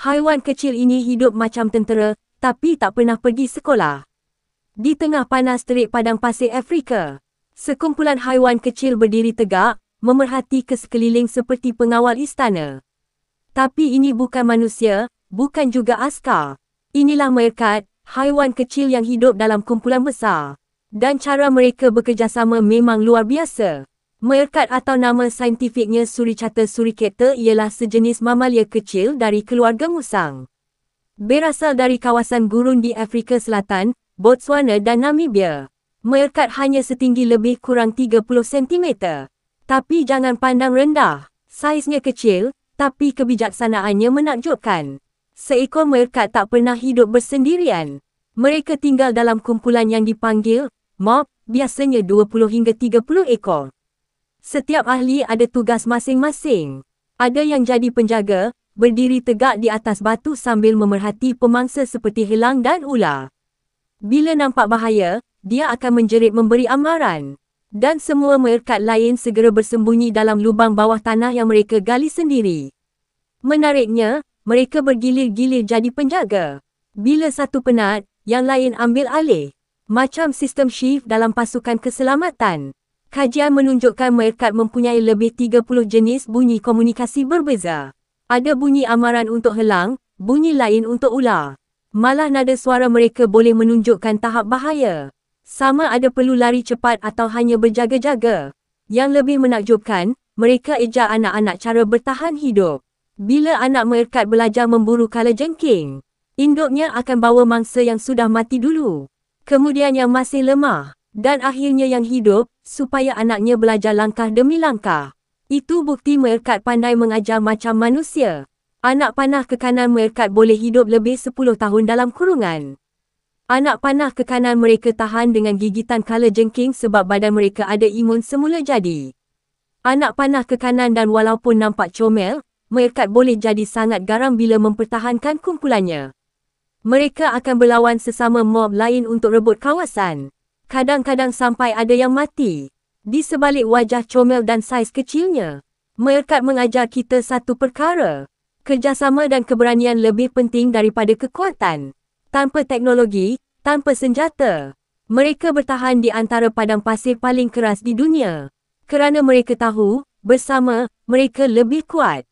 Haiwan kecil ini hidup macam tentera, tapi tak pernah pergi sekolah. Di tengah panas terik padang pasir Afrika, sekumpulan haiwan kecil berdiri tegak, memerhati ke sekeliling seperti pengawal istana. Tapi ini bukan manusia, bukan juga askar. Inilah meerkat, haiwan kecil yang hidup dalam kumpulan besar. Dan cara mereka bekerjasama memang luar biasa. Meerkat atau nama saintifiknya Suricata suricata ialah sejenis mamalia kecil dari keluarga musang. Berasal dari kawasan gurun di Afrika Selatan, Botswana dan Namibia. Meerkat hanya setinggi lebih kurang 30 cm. Tapi jangan pandang rendah. Saiznya kecil, tapi kebijaksanaannya menakjubkan. Seekor meerkat tak pernah hidup bersendirian. Mereka tinggal dalam kumpulan yang dipanggil mob, biasanya 20 hingga 30 ekor. Setiap ahli ada tugas masing-masing. Ada yang jadi penjaga, berdiri tegak di atas batu sambil memerhati pemangsa seperti helang dan ular. Bila nampak bahaya, dia akan menjerit memberi amaran. Dan semua meerkat lain segera bersembunyi dalam lubang bawah tanah yang mereka gali sendiri. Menariknya, mereka bergilir-gilir jadi penjaga. Bila satu penat, yang lain ambil alih. Macam sistem shift dalam pasukan keselamatan. Kajian menunjukkan meerkat mempunyai lebih 30 jenis bunyi komunikasi berbeza. Ada bunyi amaran untuk helang, bunyi lain untuk ular. Malah nada suara mereka boleh menunjukkan tahap bahaya. Sama ada perlu lari cepat atau hanya berjaga-jaga. Yang lebih menakjubkan, mereka ejar anak-anak cara bertahan hidup. Bila anak meerkat belajar memburu kalajengking, induknya akan bawa mangsa yang sudah mati dulu. Kemudian yang masih lemah. Dan akhirnya yang hidup, supaya anaknya belajar langkah demi langkah. Itu bukti meerkat pandai mengajar macam manusia. Anak panah kekanan meerkat boleh hidup lebih 10 tahun dalam kurungan. Anak panah kekanan mereka tahan dengan gigitan kalajengking sebab badan mereka ada imun semula jadi. Anak panah kekanan dan walaupun nampak comel, meerkat boleh jadi sangat garam bila mempertahankan kumpulannya. Mereka akan berlawan sesama mob lain untuk rebut kawasan. Kadang-kadang sampai ada yang mati. Di sebalik wajah comel dan saiz kecilnya, meerkat mengajar kita satu perkara. Kerjasama dan keberanian lebih penting daripada kekuatan. Tanpa teknologi, tanpa senjata, mereka bertahan di antara padang pasir paling keras di dunia. Kerana mereka tahu, bersama, mereka lebih kuat.